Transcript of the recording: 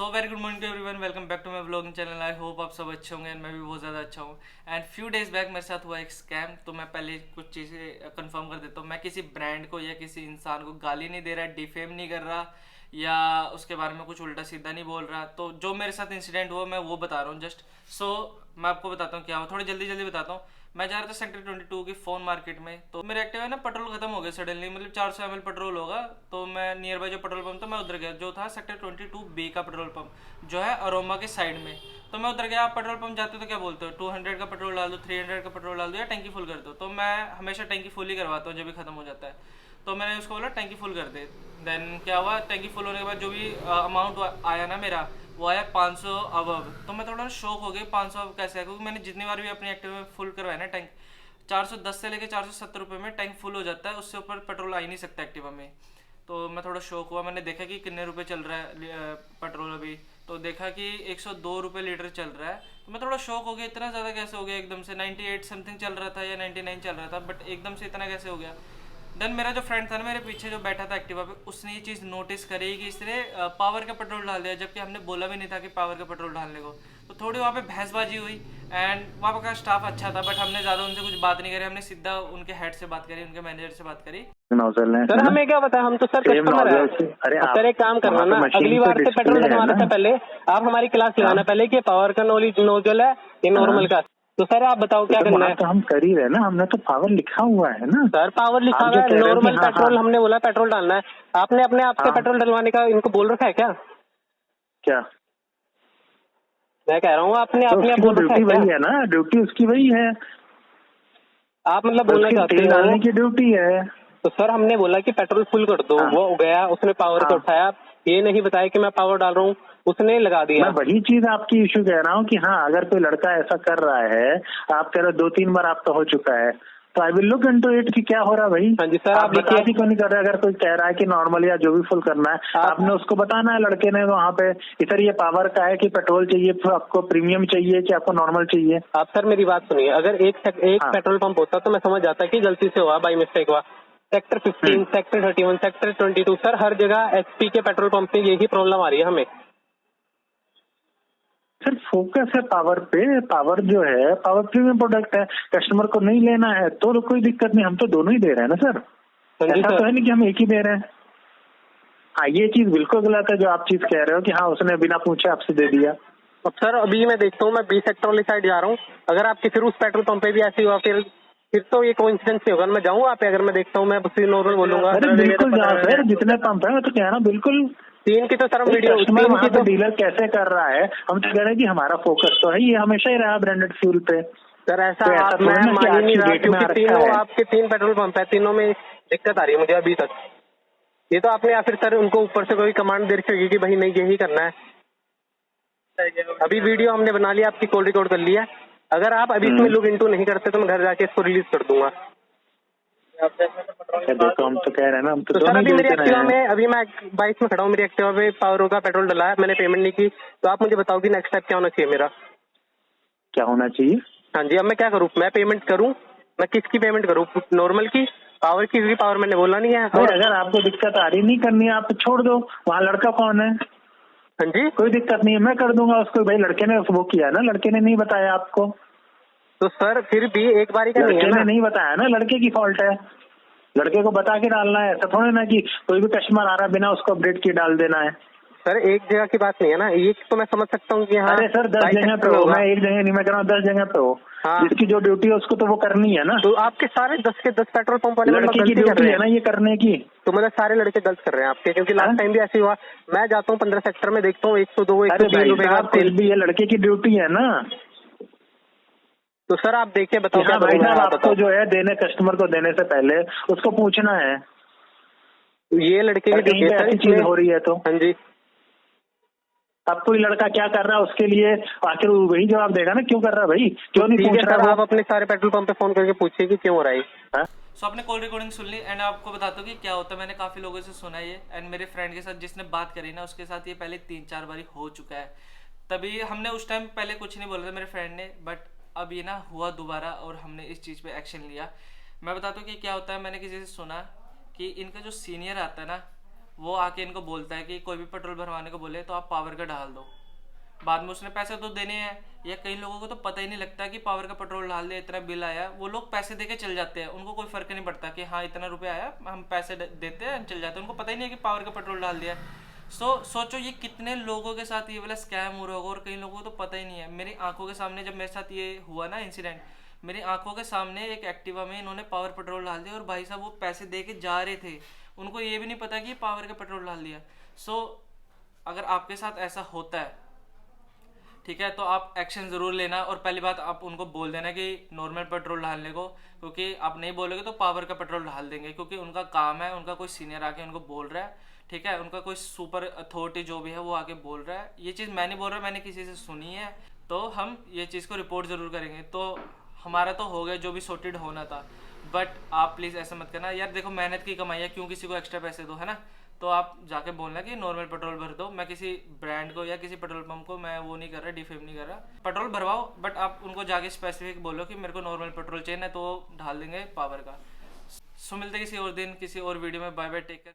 So very good morning to everyone, welcome back to my vlogging channel. I hope आप सब अच्छे होंगे and मैं भी बहुत ज़्यादा अच्छा हूँ। एंड फ्यू डेज बैक मेरे साथ हुआ एक स्कैम। तो मैं पहले कुछ चीज़ें कंफर्म कर देता हूँ। मैं किसी ब्रांड को या किसी इंसान को गाली नहीं दे रहा, डिफेम नहीं कर रहा या उसके बारे में कुछ उल्टा सीधा नहीं बोल रहा। तो जो मेरे साथ इंसिडेंट हुआ मैं वो बता रहा हूँ जस्ट। सो मैं आपको बताता हूँ क्या हुआ, थोड़ी जल्दी जल्दी बताता हूँ। मैं जा रहा था सेक्टर 22 की फोन मार्केट में। तो मेरे एक्टिवा है ना, पेट्रोल खत्म हो गया सडनली, मतलब 400 ml पेट्रोल होगा। तो मैं नियर बाय जो पेट्रोल पंप था मैं उधर गया, जो था सेक्टर 22B का पेट्रोल पंप जो है अरोमा के साइड में। तो मैं उधर गया। आप पेट्रोल पंप जाते हो तो क्या बोलते हो, 200 का पेट्रोल डाल दो, 300 का पेट्रोल डाल दो या टैंकी फुल कर दो। तो मैं हमेशा टैंकी फुल ही करवाता हूँ जब भी खत्म हो जाता है। तो मैंने उसको बोला टैंकी फुल कर दे। देन क्या हुआ, टैंकी फुल होने के बाद जो भी अमाउंट आया ना मेरा, वो आया 500 अब। तो मैं थोड़ा शौक हो गई, 500 अब कैसे है, क्योंकि मैंने जितनी बार भी अपनी एक्टिवा में फुल करवाया ना टैंक, 410 से लेके 470 रुपये में टैंक फुल हो जाता है। उससे ऊपर पेट्रोल आ ही नहीं सकता एक्टिवा में। तो मैं थोड़ा शौक हुआ, मैंने देखा कि कितने रुपए चल रहा है पेट्रोल अभी। तो देखा कि 102 रुपये लीटर चल रहा है। तो मैं थोड़ा शौक हो गया, इतना ज़्यादा कैसे हो गया एकदम से। 98 समथिंग चल रहा था या 99 चल रहा था, बट एकदम से इतना कैसे हो गया। देन मेरा जो फ्रेंड था ना मेरे पीछे जो बैठा था एक्टिवा पे, उसने ये चीज़ नोटिस करी कि इसने पावर का पेट्रोल डाल दिया, जबकि हमने बोला भी नहीं था कि पावर का पेट्रोल डालने को। तो थोड़ी वहाँ पे बहसबाजी हुई। एंड वहाँ का स्टाफ अच्छा था, बट हमने ज़्यादा उनसे कुछ बात नहीं करी। हमने सीधा उनके हेड से बात करी, उनके मैनेजर से बात करी। नोजल है सर ना, हमें क्या पता, हम तो सर सेम कस्टमर है। नोजल से। अरे अब आप सर एक काम करना वहाँ पे ना, मशीन अगली पे बार से पेट्रोल डिस्प्ले है डलवाने ना। से पहले आप हमारी क्लास हाँ लगाना पहले कि पावर का नोजल है या हाँ, नॉर्मल का। तो सर आप बताओ तो क्या सर करना वहाँ है। तो हम कर ही रहे ना, हमने तो पावर लिखा हुआ है ना। सर पावर लिखा आप हुआ जो है, कह रहे हो कि नॉर्मल हाँ हाँ पेट्रोल हमने बोला पेट्रोल डालना है। आपने अपने आप से हाँ, पेट्रोल डलवाने का इनको बोल रखा है क्या? क्या मैं कह रहा हूँ आपने तो अपने आप उसकी तो बोल रखा है ड्यूटी क्या? वही है ना, ड्यूटी उसकी वही है। आप मतलब तो बोलना उसकी चाहते तेल हो। डालने की ड्यूटी है। तो सर हमने बोला कि पेट्रोल फुल कर दो, हाँ वो गया, उसने पावर को हाँ, उठाया। ये नहीं बताया कि मैं पावर डाल रहा हूँ, उसने लगा मैं दिया। वही चीज आपकी इशू कह रहा हूँ कि हाँ, अगर कोई लड़का ऐसा कर रहा है, आप कह रहे हो 2-3 बार आपका हो चुका है, तो I will look into it कि क्या हो रहा है भाई। हाँ जी सर, आप आप बता लिखिए। भी क्यों नहीं कर रहे? अगर कोई कह रहा है कि नॉर्मल या जो भी फुल करना है, आपने उसको बताना है लड़के ने वहाँ पे कि सर ये पावर का है कि पेट्रोल चाहिए, फिर आपको प्रीमियम चाहिए कि आपको नॉर्मल चाहिए। आप सर मेरी बात सुनिए, अगर एक हाँ पेट्रोल पंप होता तो मैं समझ जाता कि गलती से हुआ, बाई मिस्टेक हुआ। सेक्टर 15, सेक्टर 31, सेक्टर 22, सर हर जगह एचपी के पेट्रोल पंप में यही प्रॉब्लम आ रही है हमें। सर फोकस है पावर पे। पावर जो है, पावर प्रीमियम प्रोडक्ट है, कस्टमर को नहीं लेना है तो कोई दिक्कत नहीं, हम तो दोनों ही दे रहे हैं ना सर। हाँ जी ऐसा सर। तो है नहीं कि हम एक ही दे रहे हैं। हाँ, ये चीज बिल्कुल गलत है जो आप चीज कह रहे हो कि हाँ उसने बिना पूछे आपसे दे दिया। अब सर अभी मैं देखता हूँ, मैं बी सेक्टर वाली साइड जा रहा हूँ। अगर आपके फिर उस पेट्रोल पंप पे भी ऐसी हुआ, फिर तो ये कोइंसिडेंस नहीं होगा। मैं जाऊँ वहाँ पे, अगर मैं देखता हूँ मैं उसी नॉर्मल बोलूंगा। अरे बिल्कुल जाओ सर, जितने पंप है मैं तो कह रहा हूँ बिल्कुल। तीन की तो सर हम वीडियो, कस्टमर तीन वहाँ की पे तो डीलर कैसे कर रहा है, हम तो कह रहे हैं कि हमारा फोकस तो है, ये हमेशा ही रहा ब्रांडेड फ्यूल पे। सर ऐसा तो ऐसा आप थोड़ी मैं ना कि मान ही आज नहीं की रहा, डेट में क्योंकि आ रखा तीनों है। आपके 3 पेट्रोल पंप है, तीनों में दिक्कत आ रही है मुझे अभी तक। ये तो आपने या फिर सर उनको ऊपर से कोई कमांड दे रखी होगी कि भाई नहीं यही करना है। अभी वीडियो हमने बना लिया, आपकी कॉल रिकॉर्ड कर लिया। अगर आप अभी इसमें लुक इनटू नहीं करते तो मैं घर जाके इसको रिलीज कर दूंगा। देखो हम तो कह रहे हैं ना, हम तो तो सर दोनों ही अभी मेरी बेच रहे एक्टिवा हैं। में, अभी मैं बाइक में खड़ा हूँ, मेरी एक्टिवा पे पावर का पेट्रोल डला है, मैंने पेमेंट नहीं की। तो आप मुझे बताओ कि नेक्स्ट स्टेप क्या होना चाहिए मेरा। क्या होना चाहिए? हाँ जी, अब मैं क्या करूँ, मैं पेमेंट करूँ? मैं किसकी पेमेंट करूँ, नॉर्मल की, पावर की? क्योंकि पावर मैंने बोला नहीं है। नहीं, और अगर आपको दिक्कत आ रही नहीं करनी है, आप छोड़ दो। वहाँ लड़का कौन है? हाँ जी, कोई दिक्कत नहीं है, मैं कर दूंगा उसको। भाई लड़के ने वो किया ना, लड़के ने नहीं बताया आपको। तो सर फिर भी एक बारी का नहीं है लड़के ने ना। नहीं बताया ना, लड़के की फॉल्ट है। लड़के को बता के डालना है, ऐसा थोड़ी ना कि कोई भी कस्टमर आ रहा है बिना उसको अपडेट किए डाल देना है। सर एक जगह की बात नहीं है ना, एक तो मैं समझ सकता हूँ कि हाँ अरे सर 10 बाइक जगह सेक्टर पे में हो, होगा। मैं एक जगह नहीं, मैं कह रहा हूँ 10 जगह पे हो। हाँ, जिसकी जो ड्यूटी है उसको तो वो करनी है ना। तो आपके सारे 10 के 10 पेट्रोल पंप वाले मतलब लड़के की गलती कर ड्यूटी रहे है हैं। ना ये करने की। तो मतलब सारे लड़के गलत कर रहे हैं आपके, क्योंकि लास्ट टाइम भी ऐसे हुआ। मैं जाता हूँ 15 सेक्टर में, देखता हूँ 102, अरे 103 भाई रुपए का साहब कुछ तेल। भी है, लड़के की ड्यूटी है ना। तो सर आप देखिए, बताओ क्या हाँ भाई करूँ मैं, साहब, आप आपको बताओ। जो है देने, कस्टमर को देने से पहले उसको पूछना है। ये लड़के की अगर कहीं ड्यूटी पे है सर ऐसी चीज इसमें। हो रही है तो हाँ जी, अब कोई लड़का क्या कर रहा है उसके लिए आखिर वही जवाब देगा ना, क्यों कर रहा है भाई, क्यों नहीं ठीक है पूछ सर, रहा आप वो। अपने सारे पेट्रोल पंप पे फोन करके पूछिए कि क्यों हो रहा है। हाँ? सो आपने कॉल रिकॉर्डिंग सुन ली एंड आपको बताता हूँ कि क्या होता है। मैंने काफ़ी लोगों से सुना ये, एंड मेरे फ्रेंड के साथ जिसने बात करी ना उसके साथ ये पहले 3-4 बारी हो चुका है। तभी हमने उस टाइम पहले कुछ नहीं बोला था मेरे फ्रेंड ने, बट अब ये ना हुआ दोबारा और हमने इस चीज़ पे एक्शन लिया। मैं बताता हूँ कि क्या होता है। मैंने किसी से सुना कि इनका जो सीनियर आता है ना, वो आके इनको बोलता है कि कोई भी पेट्रोल भरवाने को बोले तो आप पावर का डाल दो। बाद में उसने पैसे तो देने हैं, या कई लोगों को तो पता ही नहीं लगता कि पावर का पेट्रोल डाल दिया, इतना बिल आया, वो लोग पैसे देके चल जाते हैं, उनको कोई फर्क नहीं पड़ता कि हाँ इतना रुपया आया, हम पैसे देते हैं चल जाते हैं, उनको पता ही नहीं है कि पावर का पेट्रोल डाल दिया। सोचो ये कितने लोगों के साथ ये वाला स्कैम हो रहा होगा, और कई लोगों को तो पता ही नहीं है। मेरी आंखों के सामने जब मेरे साथ ये हुआ ना इंसिडेंट, मेरी आंखों के सामने एक एक्टिवा में इन्होंने पावर पेट्रोल डाल दिया, और भाई साहब वो पैसे दे के जा रहे थे, उनको ये भी नहीं पता कि पावर का पेट्रोल डाल दिया। अगर आपके साथ ऐसा होता है, ठीक है, तो आप एक्शन ज़रूर लेना। और पहली बात आप उनको बोल देना कि नॉर्मल पेट्रोल डालने को, क्योंकि आप नहीं बोलोगे तो पावर का पेट्रोल डाल देंगे, क्योंकि उनका काम है, उनका कोई सीनियर आके उनको बोल रहा है, ठीक है, उनका कोई सुपर अथॉरिटी जो भी है वो आके बोल रहा है। ये चीज़ मैं नहीं बोल रहा, मैंने किसी से सुनी है, तो हम ये चीज़ को रिपोर्ट ज़रूर करेंगे। तो हमारा तो हो गया जो भी सॉर्टेड होना था, बट आप प्लीज़ ऐसा मत करना यार, देखो मेहनत की कमाई है, क्यों किसी को एक्स्ट्रा पैसे दो, है ना। तो आप जाके बोलना कि नॉर्मल पेट्रोल भर दो। मैं किसी ब्रांड को या किसी पेट्रोल पंप को मैं वो नहीं कर रहा, डिफेम नहीं कर रहा, पेट्रोल भरवाओ, बट आप उनको जाके स्पेसिफिक बोलो कि मेरे को नॉर्मल पेट्रोल चाहिए ना, तो डाल देंगे पावर का। सो मिलते किसी और दिन किसी और वीडियो में। Bye bye, take care.